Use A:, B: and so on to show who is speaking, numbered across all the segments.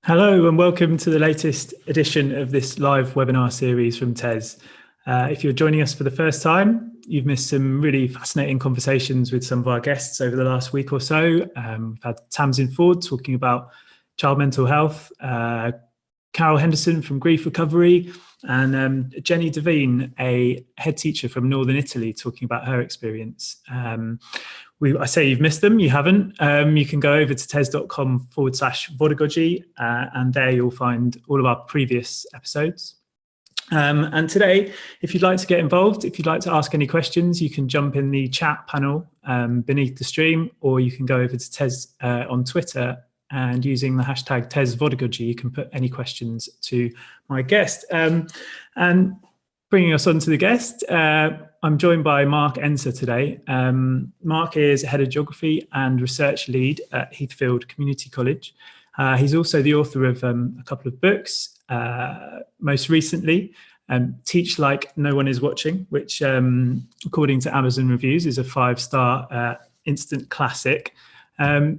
A: Hello and welcome to the latest edition of this live webinar series from Tes. If you're joining us for the first time, you've missed some really fascinating conversations with some of our guests over the last week or so. We've had Tamsin Ford talking about child mental health, Carol Henderson from Grief Recovery, and Jenny Devine, a head teacher from Northern Italy, talking about her experience. I say you've missed them, you haven't. You can go over to tes.com/Vodagogy and there you'll find all of our previous episodes. And today, if you'd like to get involved, if you'd like to ask any questions, you can jump in the chat panel beneath the stream, or you can go over to Tes on Twitter, and using the hashtag Tes Vodagogy, you can put any questions to my guest. And bringing us on to the guest, I'm joined by Mark Enser today. Mark is Head of Geography and Research Lead at Heathfield Community College. He's also the author of a couple of books, most recently, Teach Like No One Is Watching, which, according to Amazon reviews, is a 5-star instant classic.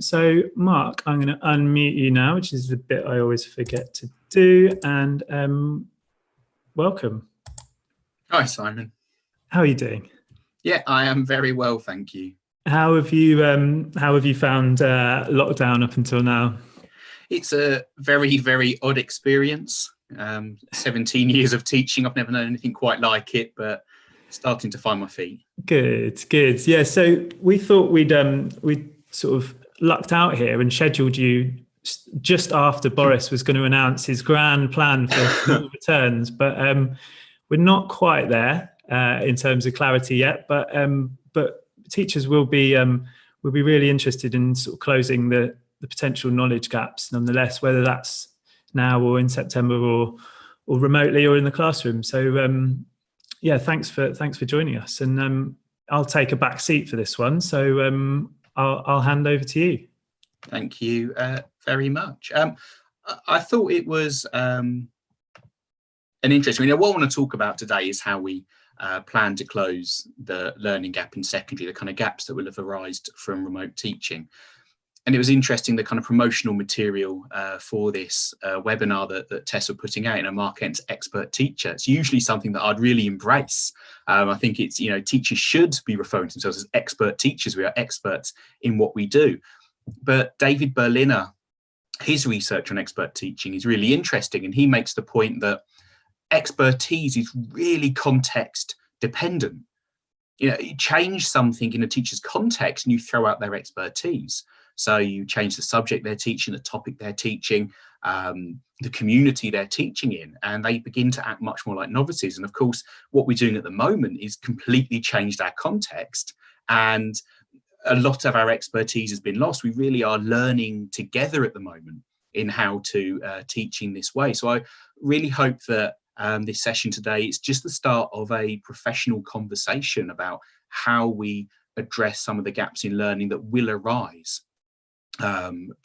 A: So, Mark, I'm going to unmute you now, which is the bit I always forget to do, and welcome.
B: Hi, Simon.
A: How are you doing?
B: Yeah, I am very well, thank you.
A: How have you found lockdown up until now?
B: It's a very, very odd experience. 17 years of teaching, I've never known anything quite like it, but starting to find my feet.
A: Good. Yeah, so we thought we'd sort of lucked out here and scheduled you just after Boris was going to announce his grand plan for school returns, but we're not quite there in terms of clarity yet. But teachers will be really interested in sort of closing the potential knowledge gaps, nonetheless, whether that's now or in September or remotely or in the classroom. So yeah, thanks for joining us, and I'll take a back seat for this one. So I'll hand over to you.
B: Thank you very much. I thought it was an interesting. What I want to talk about today is how we plan to close the learning gap in secondary, the kind of gaps that will have arisen from remote teaching. And it was interesting, the kind of promotional material for this webinar that Tes were putting out, Mark Enser, expert teacher. It's usually something that I'd really embrace. I think it's, teachers should be referring to themselves as expert teachers. We are experts in what we do. But David Berliner, his research on expert teaching is really interesting. And he makes the point that expertise is really context dependent. You change something in a teacher's context and you throw out their expertise. So you change the subject they're teaching, the topic they're teaching, the community they're teaching in, and they begin to act much more like novices. And of course, what we're doing at the moment is completely changed our context, and a lot of our expertise has been lost. We really are learning together at the moment in how to teach in this way. So I really hope that this session today is just the start of a professional conversation about how we address some of the gaps in learning that will arise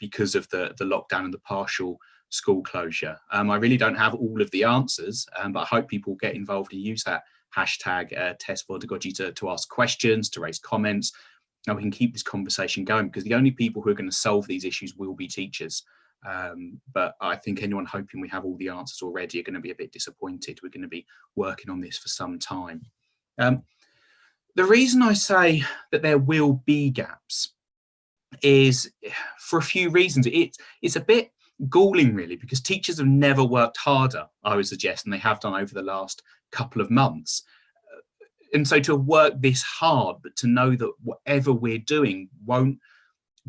B: because of the lockdown and the partial school closure. I really don't have all of the answers, but I hope people get involved and use that hashtag Tes Vodagogy to ask questions, to raise comments, and we can keep this conversation going, because the only people who are going to solve these issues will be teachers. But I think anyone hoping we have all the answers already are going to be a bit disappointed. We're going to be working on this for some time. The reason I say that there will be gaps is for a few reasons. It's a bit galling, really, because teachers have never worked harder, I would suggest, than they have done over the last couple of months. And so to work this hard, but to know that whatever we're doing won't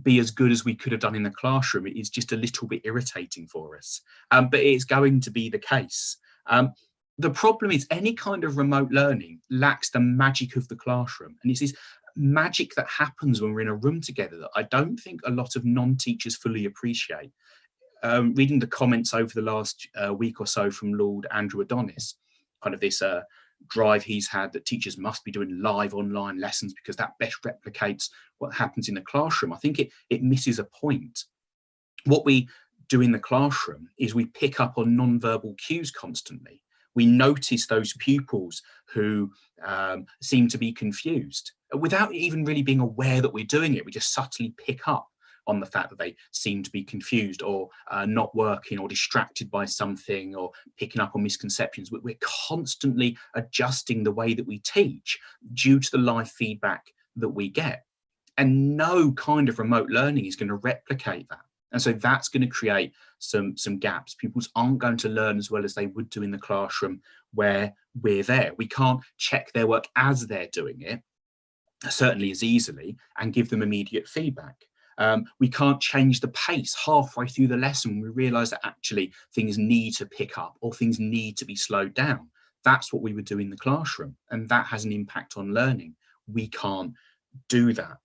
B: be as good as we could have done in the classroom, it is just a little bit irritating for us. But it's going to be the case. The problem is any kind of remote learning lacks the magic of the classroom. And it's this magic that happens when we're in a room together that I don't think a lot of non-teachers fully appreciate. Reading the comments over the last week or so from Lord Andrew Adonis, kind of this drive he's had that teachers must be doing live online lessons because that best replicates what happens in the classroom. I think it misses a point. What we do in the classroom is we pick up on non-verbal cues constantly. We notice those pupils who seem to be confused without even really being aware that we're doing it. We just subtly pick up on the fact that they seem to be confused or not working or distracted by something or picking up on misconceptions. We're constantly adjusting the way that we teach due to the live feedback that we get. And no kind of remote learning is going to replicate that. And so that's going to create some gaps. Pupils aren't going to learn as well as they would do in the classroom where we're there. We can't check their work as they're doing it, certainly as easily, and give them immediate feedback. We can't change the pace halfway through the lesson when we realise that actually things need to pick up or things need to be slowed down. That's what we would do in the classroom, and that has an impact on learning. We can't do that.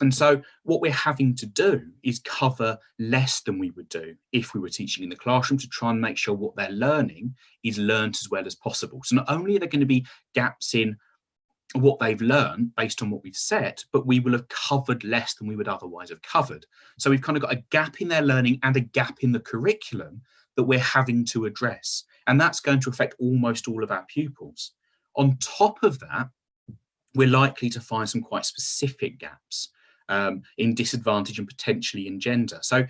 B: And so what we're having to do is cover less than we would do if we were teaching in the classroom, to try and make sure what they're learning is learned as well as possible. So not only are there going to be gaps in what they've learned based on what we've said, but we will have covered less than we would otherwise have covered. So we've kind of got a gap in their learning and a gap in the curriculum that we're having to address. And that's going to affect almost all of our pupils. On top of that, we're likely to find some quite specific gaps in disadvantage and potentially in gender. So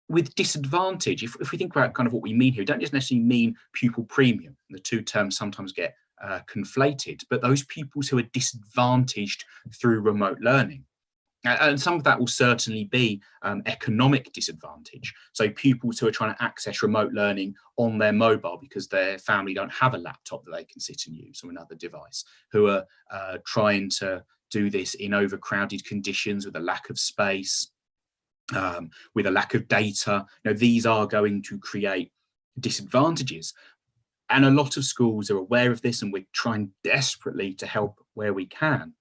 B: with disadvantage, if we think about kind of what we mean here, we don't just necessarily mean pupil premium. The two terms sometimes get conflated, but those pupils who are disadvantaged through remote learning. And some of that will certainly be economic disadvantage. So pupils who are trying to access remote learning on their mobile because their family don't have a laptop that they can sit and use, or another device, who are trying to do this in overcrowded conditions with a lack of space, with a lack of data. These are going to create disadvantages. And a lot of schools are aware of this, and we're trying desperately to help where we can.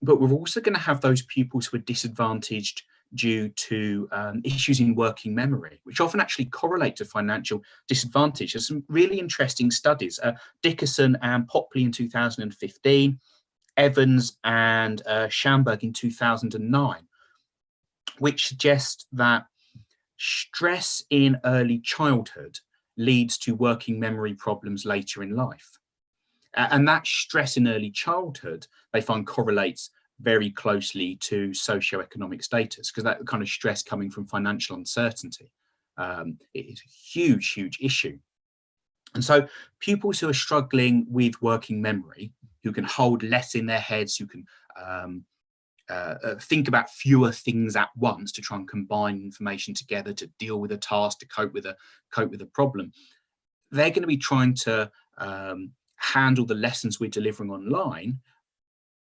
B: But we're also going to have those pupils who are disadvantaged due to issues in working memory, which often actually correlate to financial disadvantage. There's some really interesting studies, Dickerson and Popley in 2015, Evans and Schamberg in 2009, which suggest that stress in early childhood leads to working memory problems later in life. And that stress in early childhood, they find, correlates very closely to socioeconomic status, because that kind of stress coming from financial uncertainty is a huge, huge issue. And so pupils who are struggling with working memory, who can hold less in their heads, who can think about fewer things at once to try and combine information together to deal with a task, to cope with a problem, they're going to be trying to handle the lessons we're delivering online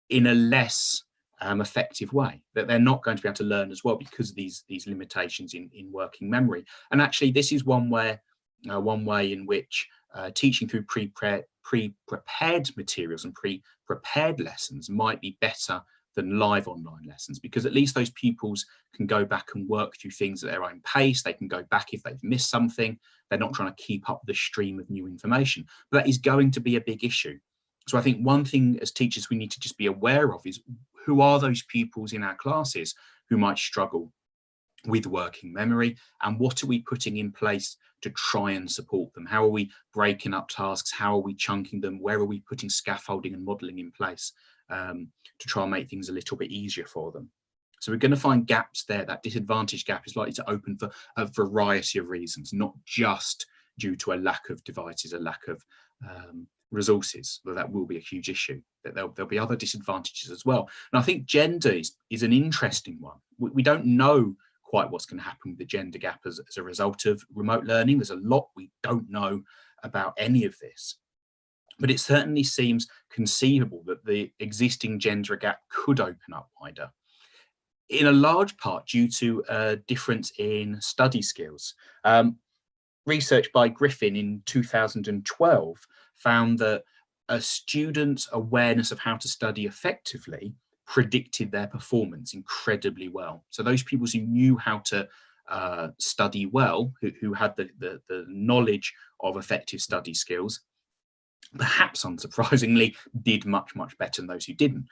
B: in a less effective way, that they're not going to be able to learn as well because of these limitations in working memory. And actually, this is one way in which teaching through pre-prepared materials and pre-prepared lessons might be better than live online lessons, because at least those pupils can go back and work through things at their own pace. They can go back if they've missed something. They're not trying to keep up the stream of new information. But that is going to be a big issue. So I think one thing as teachers we need to just be aware of is, who are those pupils in our classes who might struggle with working memory, and what are we putting in place to try and support them? How are we breaking up tasks? How are we chunking them? Where are we putting scaffolding and modelling in place to try and make things a little bit easier for them? So we're going to find gaps there. That disadvantage gap is likely to open for a variety of reasons, not just due to a lack of devices, a lack of resources, though that will be a huge issue. That there'll be other disadvantages as well. And I think gender is an interesting one. We don't know quite what's going to happen with the gender gap as a result of remote learning. There's a lot we don't know about any of this. But it certainly seems conceivable that the existing gender gap could open up wider, in a large part due to a difference in study skills. Research by Griffin in 2012 found that a student's awareness of how to study effectively predicted their performance incredibly well. So those pupils who knew how to study well, who had the knowledge of effective study skills, perhaps unsurprisingly, did much, much better than those who didn't.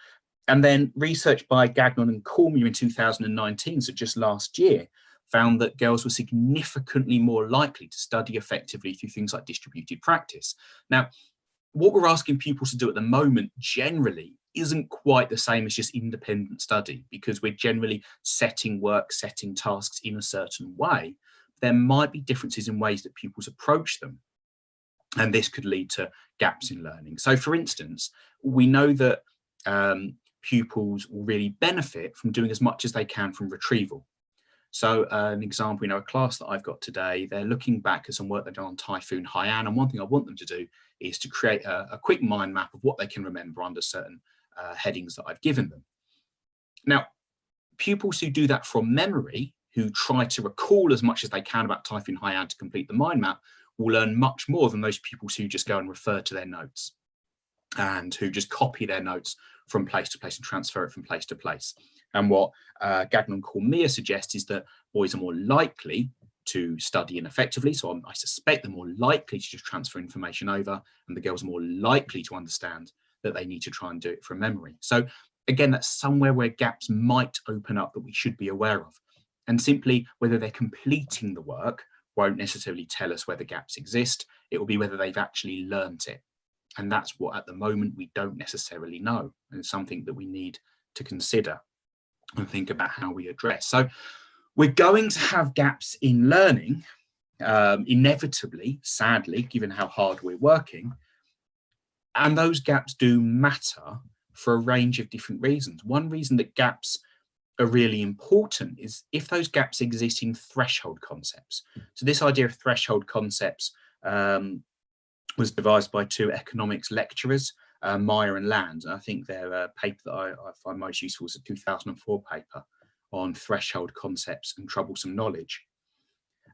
B: And then research by Gagnon and Cormier in 2019, so just last year, found that girls were significantly more likely to study effectively through things like distributed practice. Now, what we're asking pupils to do at the moment generally isn't quite the same as just independent study, because we're generally setting tasks in a certain way. There might be differences in ways that pupils approach them, and this could lead to gaps in learning. So for instance, we know that pupils will really benefit from doing as much as they can from retrieval. So an example, a class that I've got today, they're looking back at some work they've done on Typhoon Haiyan, and one thing I want them to do is to create a quick mind map of what they can remember under certain headings that I've given them. Now, pupils who do that from memory, who try to recall as much as they can about Typhoon Haiyan to complete the mind map, will learn much more than those pupils who just go and refer to their notes and who just copy their notes from place to place and transfer it from place to place. And what Gagnon and Cormier suggests is that boys are more likely to study ineffectively. So I suspect they're more likely to just transfer information over, and the girls are more likely to understand that they need to try and do it from memory. So again, that's somewhere where gaps might open up that we should be aware of. And simply whether they're completing the work won't necessarily tell us whether gaps exist. It will be whether they've actually learned it. And that's what at the moment we don't necessarily know. And it's something that we need to consider and think about how we address. So we're going to have gaps in learning, inevitably, sadly, given how hard we're working. And those gaps do matter for a range of different reasons. One reason that gaps are really important is if those gaps exist in threshold concepts. So this idea of threshold concepts was devised by two economics lecturers, Meyer and Land. And I think their paper that I find most useful is a 2004 paper on threshold concepts and troublesome knowledge.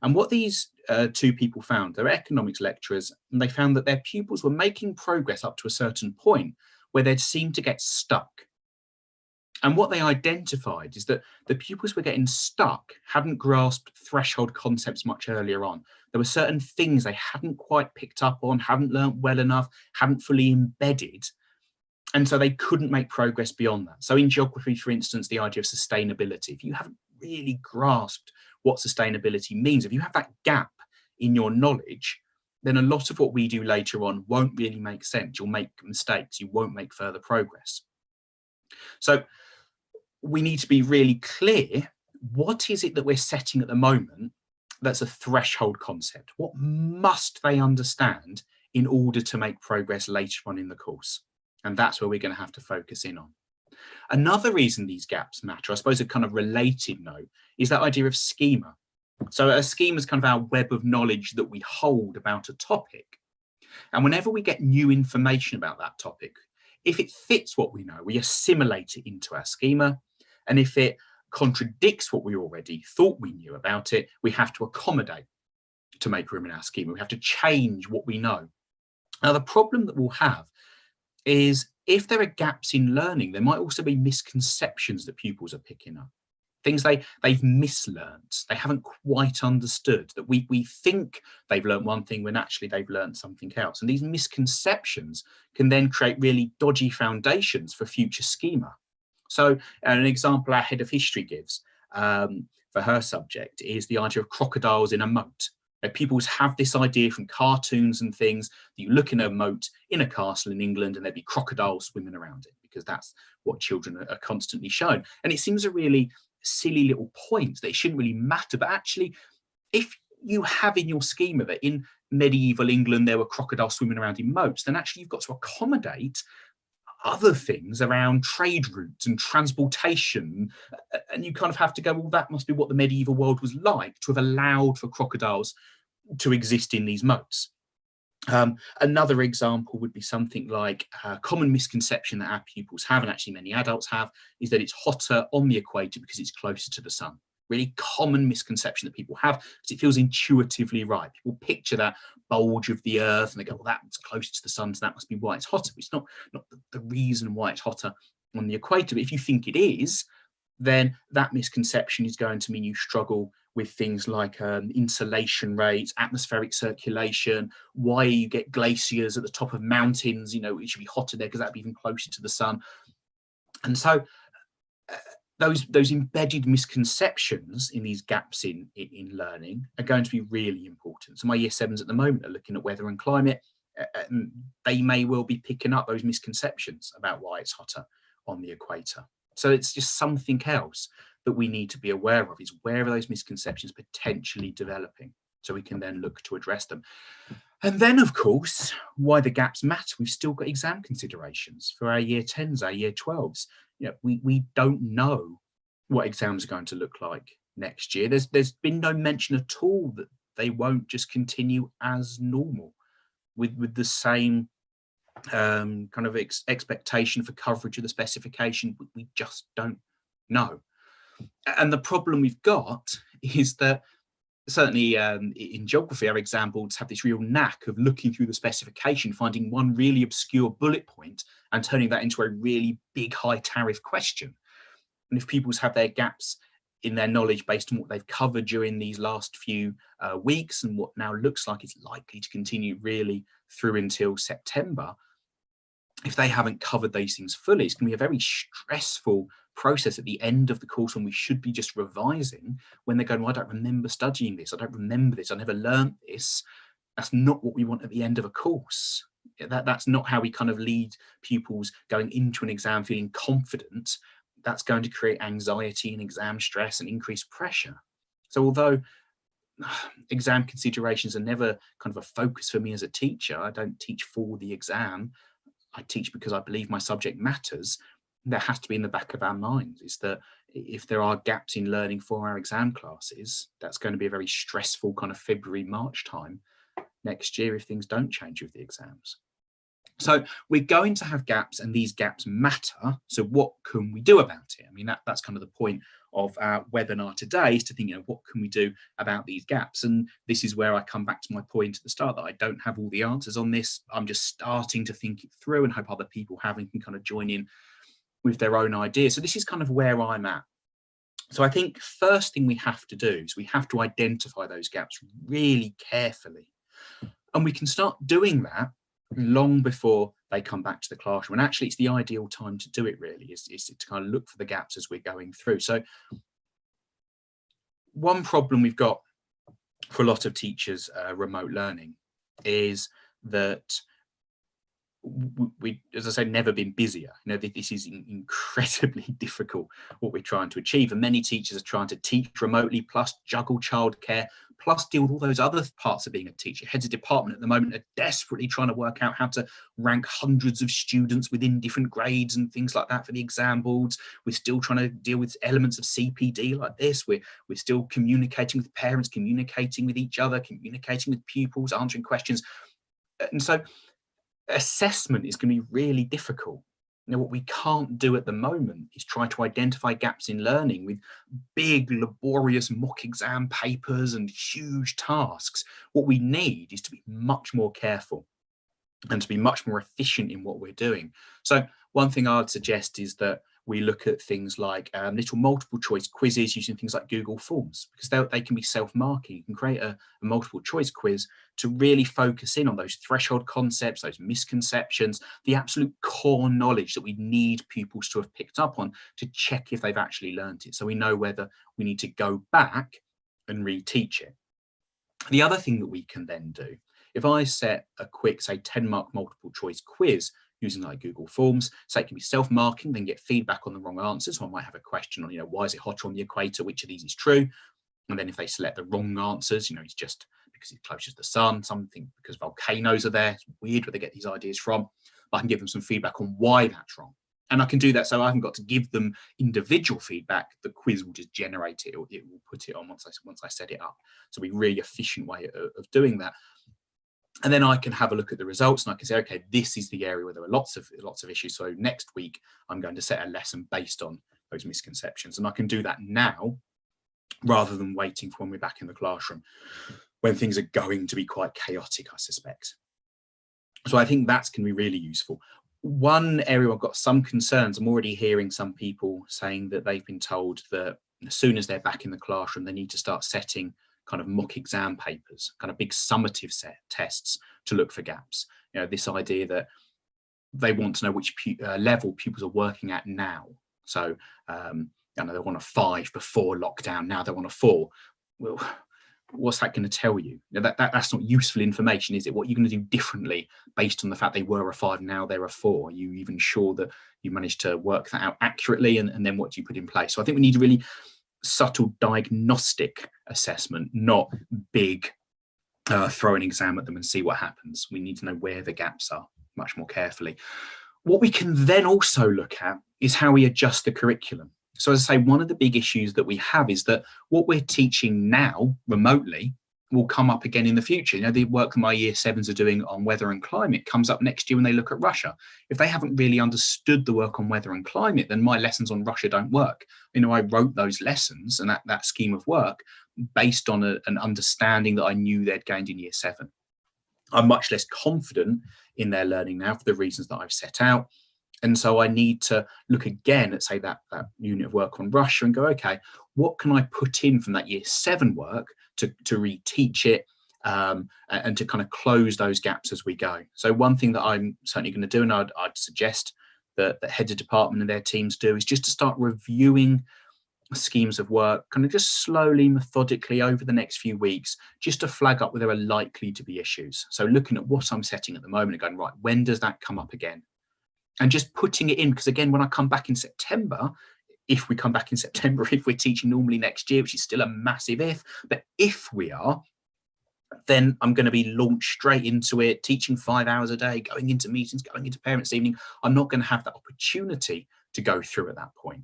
B: And what these two people found, they're economics lecturers, and they found that their pupils were making progress up to a certain point where they'd seemed to get stuck. And what they identified is that the pupils were getting stuck, hadn't grasped threshold concepts much earlier on. There were certain things they hadn't quite picked up on, hadn't learnt well enough, hadn't fully embedded. And so they couldn't make progress beyond that. So in geography, for instance, the idea of sustainability, if you haven't really grasped what sustainability means, if you have that gap in your knowledge, then a lot of what we do later on won't really make sense. You'll make mistakes, you won't make further progress. So we need to be really clear, what is it that we're setting at the moment that's a threshold concept? What must they understand in order to make progress later on in the course? And that's where we're going to have to focus in on. Another reason these gaps matter, I suppose a kind of related note, is that idea of schema. So a schema is kind of our web of knowledge that we hold about a topic. And whenever we get new information about that topic, if it fits what we know, we assimilate it into our schema. And if it contradicts what we already thought we knew about it, we have to accommodate to make room in our schema. We have to change what we know. Now, the problem that we'll have is if there are gaps in learning, there might also be misconceptions that pupils are picking up. Things they've mislearned, they haven't quite understood, that we think they've learned one thing when actually they've learned something else. And these misconceptions can then create really dodgy foundations for future schema. So an example our head of history gives for her subject is the idea of crocodiles in a moat. People have this idea from cartoons and things that you look in a moat in a castle in England and there'd be crocodiles swimming around it, because that's what children are constantly shown. And it seems a really silly little point that it shouldn't really matter. But actually, if you have in your schema that in medieval England there were crocodiles swimming around in moats, then actually you've got to accommodate other things around trade routes and transportation, and you kind of have to go, well, that must be what the medieval world was like to have allowed for crocodiles to exist in these moats. Another example would be something like a common misconception that our pupils have, and actually many adults have, is that it's hotter on the equator because it's closer to the sun. Really common misconception that people have because it feels intuitively right. People picture that bulge of the earth and they go, well, that's closer to the sun, so that must be why it's hotter. But it's not the reason why it's hotter on the equator. But if you think it is, then that misconception is going to mean you struggle with things like insolation rates, atmospheric circulation, why you get glaciers at the top of mountains, it should be hotter there because that'd be even closer to the sun. And so those embedded misconceptions in these gaps in learning are going to be really important. So my year sevens at the moment are looking at weather and climate, and they may well be picking up those misconceptions about why it's hotter on the equator. So it's just something else that we need to be aware of, is where are those misconceptions potentially developing, so we can then look to address them. And then, of course, why the gaps matter. We've still got exam considerations for our year 10s, our year 12s. We don't know what exams are going to look like next year. There's been no mention at all that they won't just continue as normal with the same kind of expectation for coverage of the specification. We just don't know. And the problem we've got is that certainly in geography, our exam boards have this real knack of looking through the specification, finding one really obscure bullet point and turning that into a really big high tariff question. And if pupils have their gaps in their knowledge based on what they've covered during these last few weeks and what now looks like it's likely to continue really through until September, if they haven't covered these things fully, it's going to be a very stressful process at the end of the course when we should be just revising, when they're going, well, I don't remember studying this, I don't remember this, I never learned this. That's not what we want at the end of a course. That's not how we kind of lead pupils going into an exam feeling confident. That's going to create anxiety and exam stress and increased pressure. So although exam considerations are never kind of a focus for me as a teacher, I don't teach for the exam, I teach because I believe my subject matters. There has to be in the back of our minds is that if there are gaps in learning for our exam classes, that's going to be a very stressful kind of February, March time next year if things don't change with the exams. So we're going to have gaps, and these gaps matter. So what can we do about it? I mean, that's kind of the point of our webinar today, is to think, what can we do about these gaps? And this is where I come back to my point at the start that I don't have all the answers on this. I'm just starting to think it through and hope other people have and can kind of join in with their own ideas. So this is kind of where I'm at. So I think first thing we have to do is we have to identify those gaps really carefully. And we can start doing that long before they come back to the classroom. And actually, it's the ideal time to do it, really, is to kind of look for the gaps as we're going through. So one problem we've got for a lot of teachers remote learning is that we, as I say, never been busier. This is incredibly difficult what we're trying to achieve, and many teachers are trying to teach remotely, plus juggle childcare, plus deal with all those other parts of being a teacher. Heads of department at the moment are desperately trying to work out how to rank hundreds of students within different grades and things like that for the exam boards. We're still trying to deal with elements of CPD like this. We're still communicating with parents, communicating with each other, communicating with pupils, answering questions. And so assessment is going to be really difficult. What we can't do at the moment is try to identify gaps in learning with big, laborious mock exam papers and huge tasks. What we need is to be much more careful and to be much more efficient in what we're doing. So one thing I would suggest is that we look at things like little multiple choice quizzes using things like Google Forms, because they can be self-marking. You can create a multiple choice quiz to really focus in on those threshold concepts, those misconceptions, the absolute core knowledge that we need pupils to have picked up on to check if they've actually learned it, so we know whether we need to go back and reteach it. The other thing that we can then do, if I set a quick, say, 10-mark multiple choice quiz using like Google Forms, so it can be self-marking, then get feedback on the wrong answers. So I might have a question on, why is it hotter on the equator? Which of these is true? And then if they select the wrong answers, it's just because it's closest to the sun, something because volcanoes are there. It's weird where they get these ideas from. I can give them some feedback on why that's wrong. And I can do that so I haven't got to give them individual feedback. The quiz will just generate it, or it will put it on once I set it up. So a really efficient way of doing that. And then I can have a look at the results and I can say, okay, this is the area where there are lots of issues. So next week, I'm going to set a lesson based on those misconceptions. And I can do that now rather than waiting for when we're back in the classroom, when things are going to be quite chaotic, I suspect. So I think that's going to be really useful. One area I've got some concerns, I'm already hearing some people saying that they've been told that as soon as they're back in the classroom, they need to start setting kind of mock exam papers, kind of big summative set tests to look for gaps. This idea that they want to know which level pupils are working at now. So they want a 5 before lockdown, now they want a 4. Well, what's that going to tell you? That's not useful information, is it? What are you going to do differently based on the fact they were a 5, now they're a 4? Are you even sure that you managed to work that out accurately? And then what do you put in place? So I think we need a really subtle diagnostic assessment, not big throw an exam at them and see what happens. We need to know where the gaps are much more carefully. What we can then also look at is how we adjust the curriculum. So as I say, one of the big issues that we have is that what we're teaching now remotely will come up again in the future. You know, the work that my year 7s are doing on weather and climate comes up next year when they look at Russia. If they haven't really understood the work on weather and climate, then my lessons on Russia don't work. You know, I wrote those lessons and that scheme of work based on an understanding that I knew they'd gained in year 7. I'm much less confident in their learning now for the reasons that I've set out. And so I need to look again at, say, that unit of work on Russia and go, okay, what can I put in from that year 7 work to reteach it and to kind of close those gaps as we go. So one thing that I'm certainly going to do, and I'd suggest that heads of department and their teams do, is just to start reviewing schemes of work, kind of just slowly, methodically over the next few weeks, just to flag up where there are likely to be issues. So looking at what I'm setting at the moment and going, right, when does that come up again? And just putting it in, because again, when I come back in September, if we come back in September, if we're teaching normally next year, which is still a massive if, but if we are, then I'm going to be launched straight into it, teaching 5 hours a day, going into meetings, going into parents' evening. I'm not going to have that opportunity to go through at that point.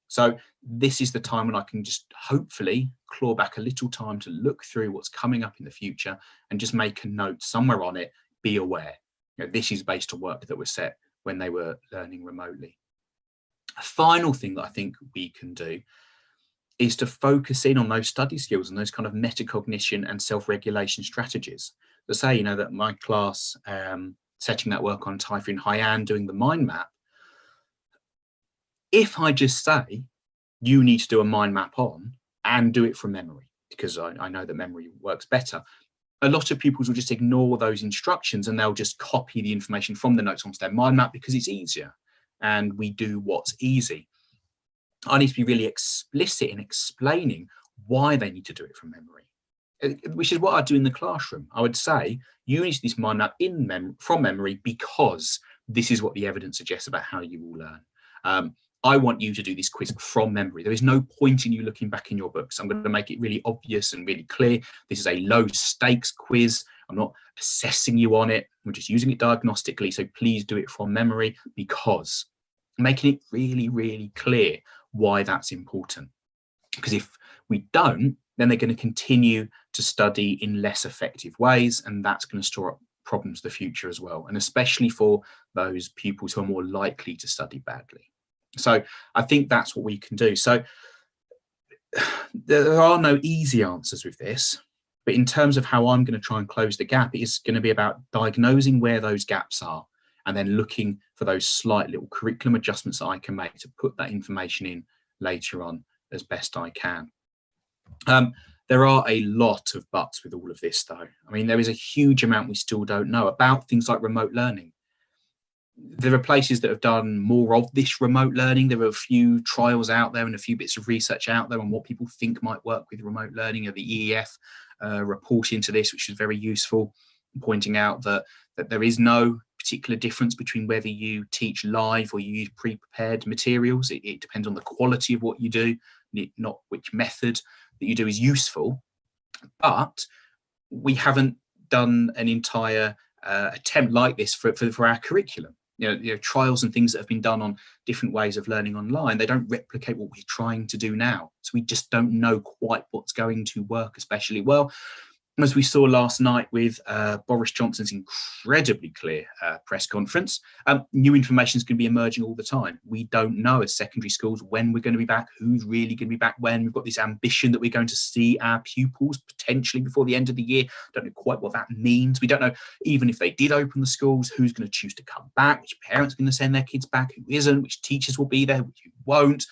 B: So this is the time when I can just hopefully claw back a little time to look through what's coming up in the future and just make a note somewhere on it, be aware. You know, this is based on work that was set when they were learning remotely. A final thing that I think we can do is to focus in on those study skills and those kind of metacognition and self-regulation strategies. To say, you know, that my class, setting that work on Typhoon Haiyan, doing the mind map, if I just say, you need to do a mind map on and do it from memory, because I know that memory works better, a lot of pupils will just ignore those instructions and they'll just copy the information from the notes onto their mind map because it's easier. And we do what's easy. I need to be really explicit in explaining why they need to do it from memory, which is what I do in the classroom. I would say, you need to do this mind map from memory because this is what the evidence suggests about how you will learn. I want you to do this quiz from memory. There is no point in you looking back in your books. I'm going to make it really obvious and really clear. This is a low stakes quiz. I'm not assessing you on it. I'm just using it diagnostically. So please do it from memory, because making it really, really clear why that's important. Because if we don't, then they're going to continue to study in less effective ways. And that's going to store up problems for the future as well. And especially for those pupils who are more likely to study badly. So I think that's what we can do. So there are no easy answers with this, but in terms of how I'm going to try and close the gap, it is going to be about diagnosing where those gaps are and then looking for those slight little curriculum adjustments that I can make to put that information in later on as best I can. There are a lot of buts with all of this, though. I mean, there is a huge amount we still don't know about things like remote learning. There are places that have done more of this remote learning. There are a few trials out there and a few bits of research out there on what people think might work with remote learning. The EEF report into this, which is very useful, pointing out that there is no particular difference between whether you teach live or you use pre-prepared materials. It depends on the quality of what you do, not which method that you do is useful. But we haven't done an entire attempt like this for our curriculum. You know, trials and things that have been done on different ways of learning online, they don't replicate what we're trying to do now. So we just don't know quite what's going to work especially well. As we saw last night with Boris Johnson's incredibly clear press conference, new information is going to be emerging all the time. We don't know as secondary schools when we're going to be back, who's really going to be back when. We've got this ambition that we're going to see our pupils potentially before the end of the year. Don't know quite what that means. We don't know, even if they did open the schools, who's going to choose to come back, which parents are going to send their kids back, who isn't, which teachers will be there, which won't.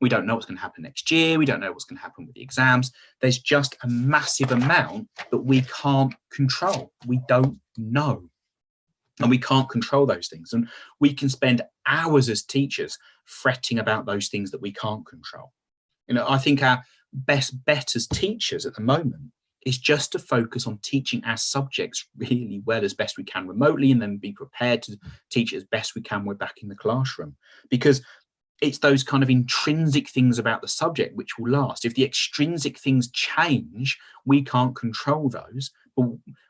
B: We don't know what's going to happen next year. We don't know what's going to happen with the exams. There's just a massive amount that we can't control. We don't know. And we can't control those things. And we can spend hours as teachers fretting about those things that we can't control. You know, I think our best bet as teachers at the moment is just to focus on teaching our subjects really well as best we can remotely, and then be prepared to teach as best we can when we're back in the classroom. Because it's those kind of intrinsic things about the subject which will last. If the extrinsic things change, we can't control those. But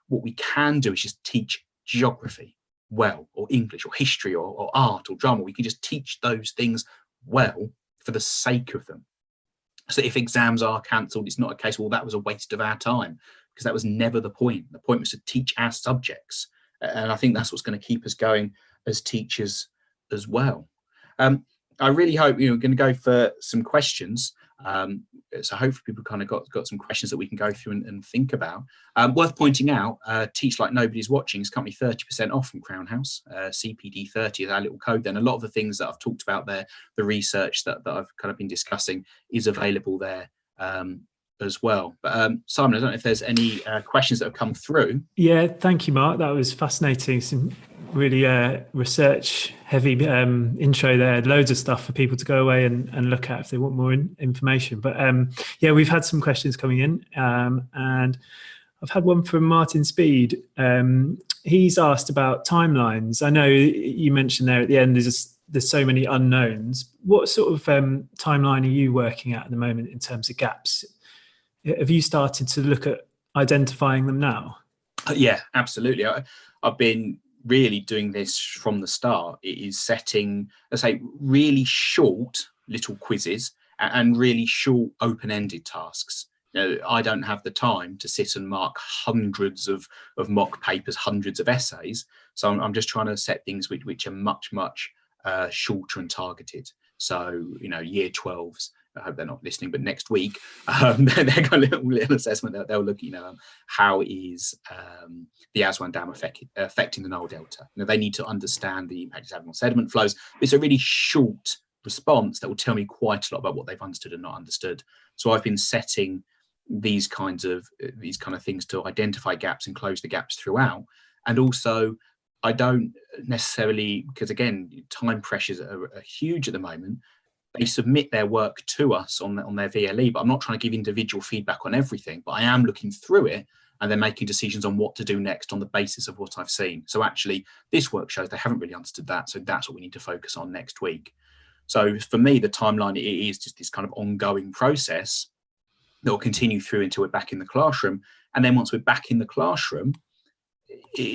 B: what we can do is just teach geography well, or English, or history, or art, or drama. We can just teach those things well for the sake of them. So if exams are cancelled, it's not a case, well, that was a waste of our time, because that was never the point. The point was to teach our subjects. And I think that's what's going to keep us going as teachers as well. I really hope you're going to go for some questions. So hopefully people kind of got some questions that we can go through and think about. Worth pointing out, Teach Like Nobody's Watching is currently 30% off from Crown House. CPD 30 is our little code then. A lot of the things that I've talked about there, the research that I've kind of been discussing, is available there as well. But Simon, I don't know if there's any questions that have come through.
A: Yeah, thank you, Mark. That was fascinating. Some really research heavy intro there. Loads of stuff for people to go away and look at if they want more information. But yeah, we've had some questions coming in, and I've had one from Martin Speed. He's asked about timelines. I know you mentioned there at the end there's so many unknowns. What sort of timeline are you working at the moment in terms of gaps? Have you started to look at identifying them now?
B: Yeah, absolutely. I've been really doing this from the start. It is setting, let's say, really short little quizzes and really short open-ended tasks. I don't have the time to sit and mark hundreds of mock papers, hundreds of essays. So I'm just trying to set things which are much shorter and targeted. So, year 12s, I hope they're not listening, but next week, they're got a little assessment that they'll look, how is the Aswan Dam affecting the Nile Delta? They need to understand the impact it's having on sediment flows. It's a really short response that will tell me quite a lot about what they've understood and not understood. So I've been setting these kind of things to identify gaps and close the gaps throughout. And also, I don't necessarily, because again, time pressures are huge at the moment. They submit their work to us on their VLE, but I'm not trying to give individual feedback on everything, but I am looking through it and then making decisions on what to do next on the basis of what I've seen. So actually, this work shows they haven't really understood that, so that's what we need to focus on next week. So for me, the timeline is just this kind of ongoing process that will continue through until we're back in the classroom. And then once we're back in the classroom,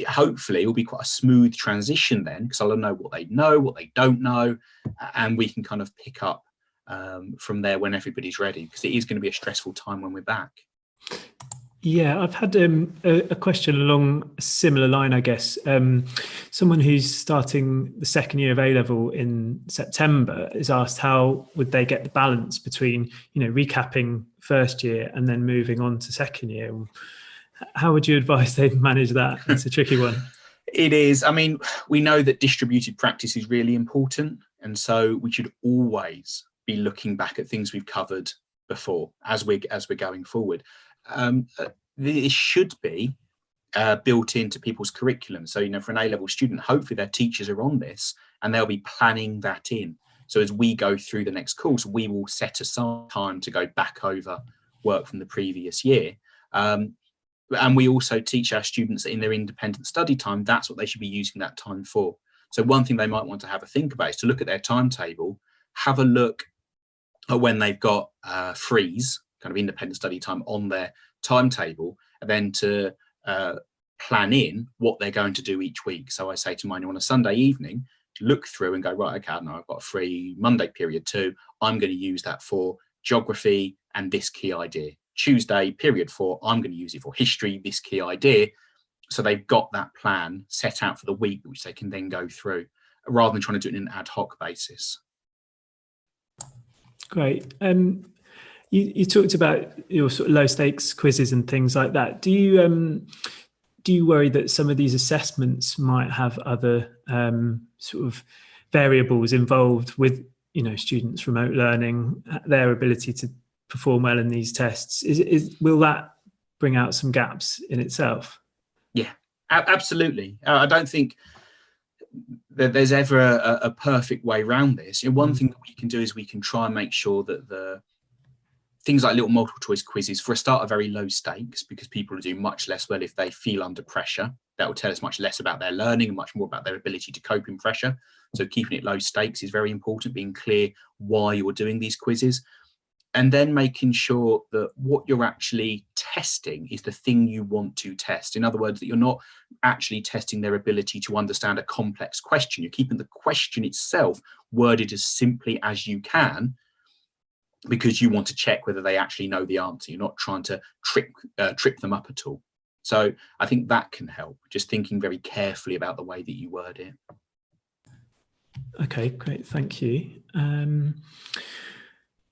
B: hopefully it will be quite a smooth transition then, because I'll know, what they don't know, and we can kind of pick up from there when everybody's ready, because it is going to be a stressful time when we're back.
A: Yeah, I've had a question along a similar line, I guess. Someone who's starting the second year of A-level in September is asked how would they get the balance between, recapping first year and then moving on to second year. How would you advise they manage that? It's a tricky one.
B: It is. I mean, we know that distributed practice is really important. And so we should always be looking back at things we've covered before as we're going forward. This should be built into people's curriculum. So, for an A-level student, hopefully their teachers are on this and they'll be planning that in. So as we go through the next course, we will set aside time to go back over work from the previous year. And we also teach our students that in their independent study time, that's what they should be using that time for. So one thing they might want to have a think about is to look at their timetable, have a look at when they've got freeze, kind of independent study time on their timetable, and then to plan in what they're going to do each week. So I say to mine on a Sunday evening, look through and go, right, okay, I know I've got a free Monday period 2. I'm going to use that for geography and this key idea. Tuesday, period 4, I'm going to use it for history, this key idea. So they've got that plan set out for the week, which they can then go through, rather than trying to do it in an ad hoc basis.
A: Great. You talked about your sort of low stakes quizzes and things like that. Do you worry that some of these assessments might have other sort of variables involved with, students' remote learning, their ability to perform well in these tests? Will that bring out some gaps in itself?
B: Yeah, absolutely. I don't think that there's ever a perfect way around this. One thing that we can do is we can try and make sure that things like little multiple choice quizzes, for a start, are very low stakes because people do much less well if they feel under pressure. That will tell us much less about their learning and much more about their ability to cope in pressure. So keeping it low stakes is very important, being clear why you're doing these quizzes, and then making sure that what you're actually testing is the thing you want to test. In other words, that you're not actually testing their ability to understand a complex question. You're keeping the question itself worded as simply as you can, because you want to check whether they actually know the answer. You're not trying to trip them up at all. So I think that can help, just thinking very carefully about the way that you word it.
A: Okay, great, thank you.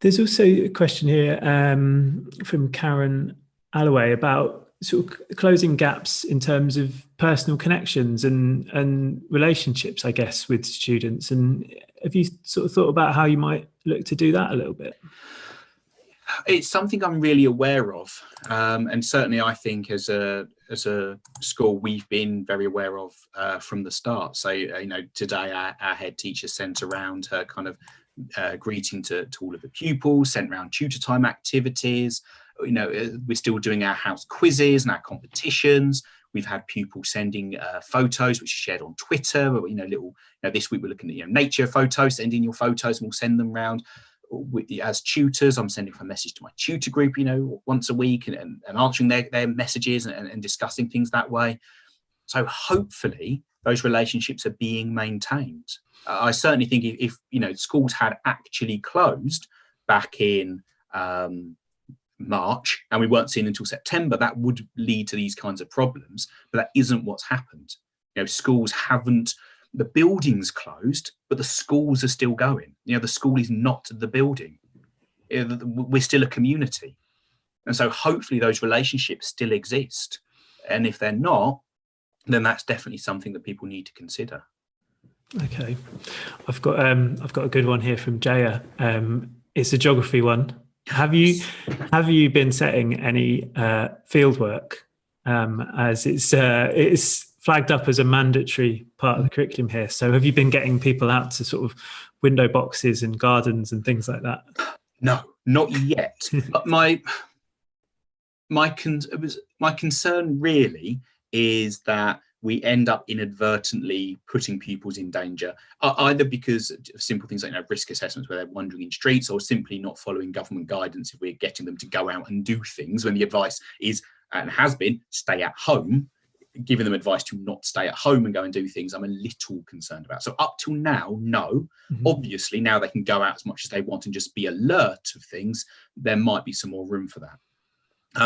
A: There's also a question here from Karen Alloway about sort of closing gaps in terms of personal connections and relationships, I guess, with students. And have you sort of thought about how you might look to do that a little bit?
B: It's something I'm really aware of, and certainly I think as a school we've been very aware of from the start. So today our head teacher sent around her kind of greeting to all of the pupils, sent around tutor time activities. We're still doing our house quizzes and our competitions. We've had pupils sending photos, which are shared on Twitter. This week we're looking at nature photos. Send in your photos, and we'll send them around. As tutors, I'm sending a message to my tutor group, once a week, and answering their messages and discussing things that way. So hopefully those relationships are being maintained. I certainly think if schools had actually closed back in March and we weren't seen until September, that would lead to these kinds of problems. But that isn't what's happened. Schools haven't. The building's closed, but the schools are still going. The school is not the building. We're still a community. And so hopefully those relationships still exist. And if they're not, then that's definitely something that people need to consider. Okay.
A: I've got a good one here from Jaya. It's a geography one. Have you been setting any field work as it's flagged up as a mandatory part of the curriculum here? So have you been getting people out to sort of window boxes and gardens and things like that?
B: No, not yet. But my concern really is that we end up inadvertently putting pupils in danger, either because of simple things like risk assessments where they're wandering in streets, or simply not following government guidance if we're getting them to go out and do things when the advice is and has been stay at home. Giving them advice to not stay at home and go and do things, I'm a little concerned about. So up till now, no. Mm-hmm. Obviously, now they can go out as much as they want and just be alert of things. There might be some more room for that.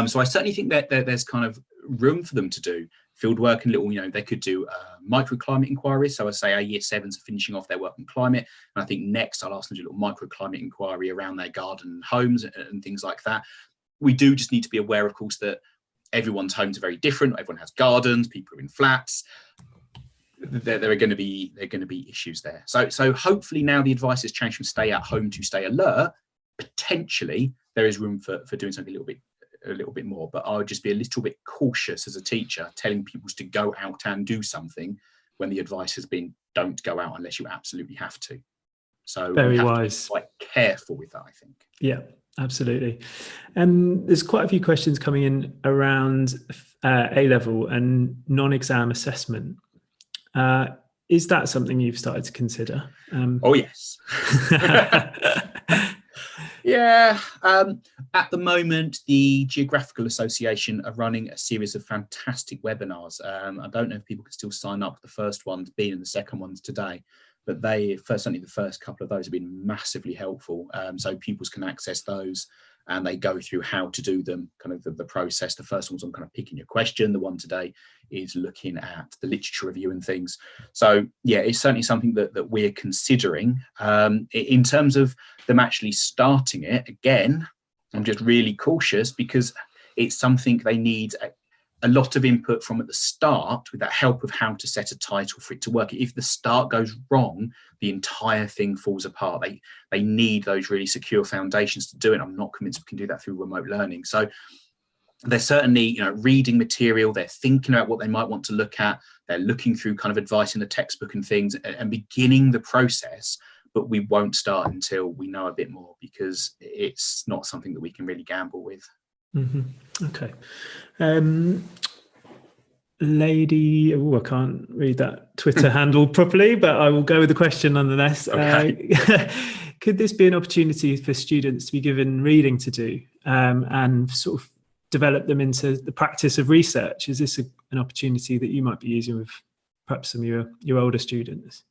B: So I certainly think that there's kind of room for them to do field work and little, they could do microclimate inquiries. So I say our year 7s are finishing off their work on climate. And I think next I'll ask them to do a little microclimate inquiry around their garden and homes and things like that. We do just need to be aware, of course, that everyone's homes are very different. Everyone has gardens. People are in flats. There are going to be issues there. So hopefully now the advice has changed from stay at home to stay alert. Potentially there is room for doing something a little bit more. But I would just be a little bit cautious as a teacher, telling people to go out and do something when the advice has been don't go out unless you absolutely have to. So
A: very
B: we have
A: wise.
B: To be quite careful with that, I think.
A: Yeah. Absolutely. There's quite a few questions coming in around A-level and non-exam assessment. Is that something you've started to consider?
B: Oh, yes. Yeah. At the moment, the Geographical Association are running a series of fantastic webinars. I don't know if people can still sign up. The first one's been and the second one's today. But certainly the first couple of those have been massively helpful. So pupils can access those and they go through how to do them, kind of the process. The first one's on kind of picking your question. The one today is looking at the literature review and things. So yeah, it's certainly something that we're considering. In terms of them actually starting it, again, I'm just really cautious because it's something they need a lot of input from at the start with that help of how to set a title for it to work. If the start goes wrong, the entire thing falls apart. They need those really secure foundations to do it. I'm not convinced we can do that through remote learning. So they're certainly, reading material, they're thinking about what they might want to look at, they're looking through kind of advice in the textbook and things and beginning the process, but we won't start until we know a bit more, because it's not something that we can really gamble with.
A: Okay. Lady, I can't read that Twitter handle properly, but I will go with the question nonetheless.
B: Okay.
A: Could this be an opportunity for students to be given reading to do, and sort of develop them into the practice of research? Is this an opportunity that you might be using with perhaps some of your older students?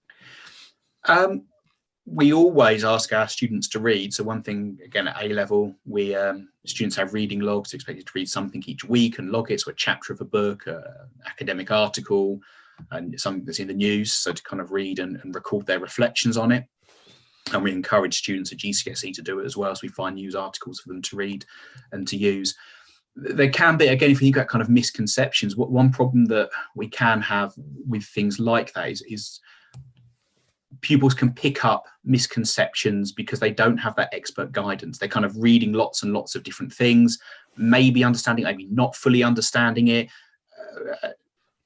B: We always ask our students to read. So one thing, again, at A-level, we students have reading logs, expected to read something each week and log it, so a chapter of a book, an academic article, and something that's in the news, so to kind of read and record their reflections on it. And we encourage students at GCSE to do it as well, so we find news articles for them to read and to use. There can be, again, if you think about kind of misconceptions, one problem that we can have with things like that is pupils can pick up misconceptions because they don't have that expert guidance. They're kind of reading lots and lots of different things, maybe understanding, maybe not fully understanding it.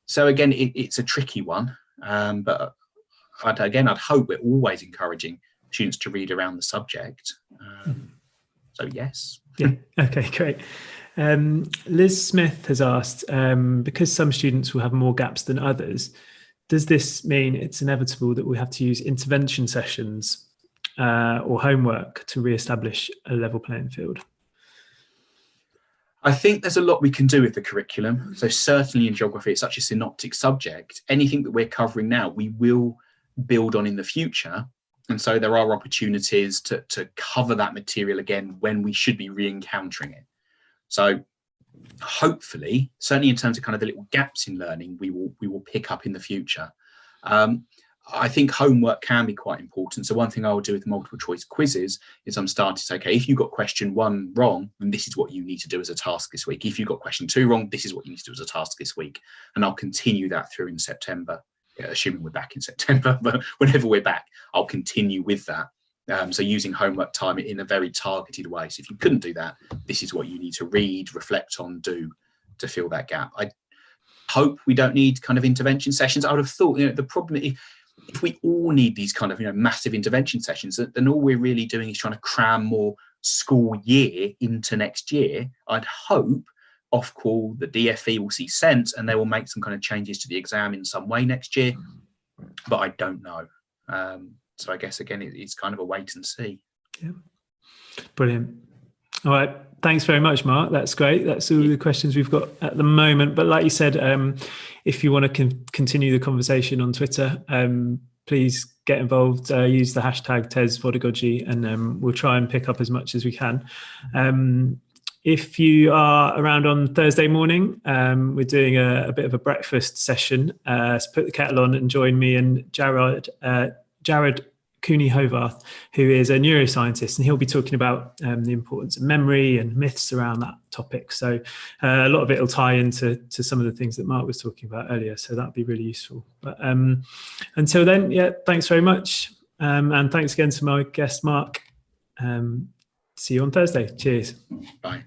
B: So again, it's a tricky one. But I'd hope we're always encouraging students to read around the subject. So yes.
A: Yeah. Okay, great. Liz Smith has asked, because some students will have more gaps than others, does this mean it's inevitable that we have to use intervention sessions or homework to re-establish a level playing field?
B: I think there's a lot we can do with the curriculum. So certainly in geography, it's such a synoptic subject. Anything that we're covering now, we will build on in the future. And so there are opportunities to cover that material again when we should be re-encountering it. So hopefully, certainly in terms of kind of the little gaps in learning, we will pick up in the future. I think homework can be quite important. So one thing I will do with multiple choice quizzes is I'm starting to say, okay, if you got question 1 wrong, then this is what you need to do as a task this week. If you got question 2 wrong, this is what you need to do as a task this week. And I'll continue that through in September, assuming we're back in September, but whenever we're back, I'll continue with that. So using homework time in a very targeted way. So if you couldn't do that, this is what you need to read, reflect on, do to fill that gap. I hope we don't need kind of intervention sessions. I would have thought, the problem if we all need these kind of massive intervention sessions, then all we're really doing is trying to cram more school year into next year. I'd hope Ofqual, the DFE will see sense and they will make some kind of changes to the exam in some way next year, but I don't know. So I guess, again, it's kind of a wait and see.
A: Yeah. Brilliant. All right. Thanks very much, Mark. That's great. That's all the questions we've got at the moment. But like you said, if you want to continue the conversation on Twitter, please get involved. Use the hashtag Tes Vodagogy, and we'll try and pick up as much as we can. If you are around on Thursday morning, we're doing a bit of a breakfast session. So put the kettle on and join me and Jared Cooney-Hovarth, who is a neuroscientist, and he'll be talking about the importance of memory and myths around that topic. So a lot of it will tie into some of the things that Mark was talking about earlier. So that'd be really useful. But until then, thanks very much. And thanks again to my guest, Mark. See you on Thursday. Cheers.
B: Bye.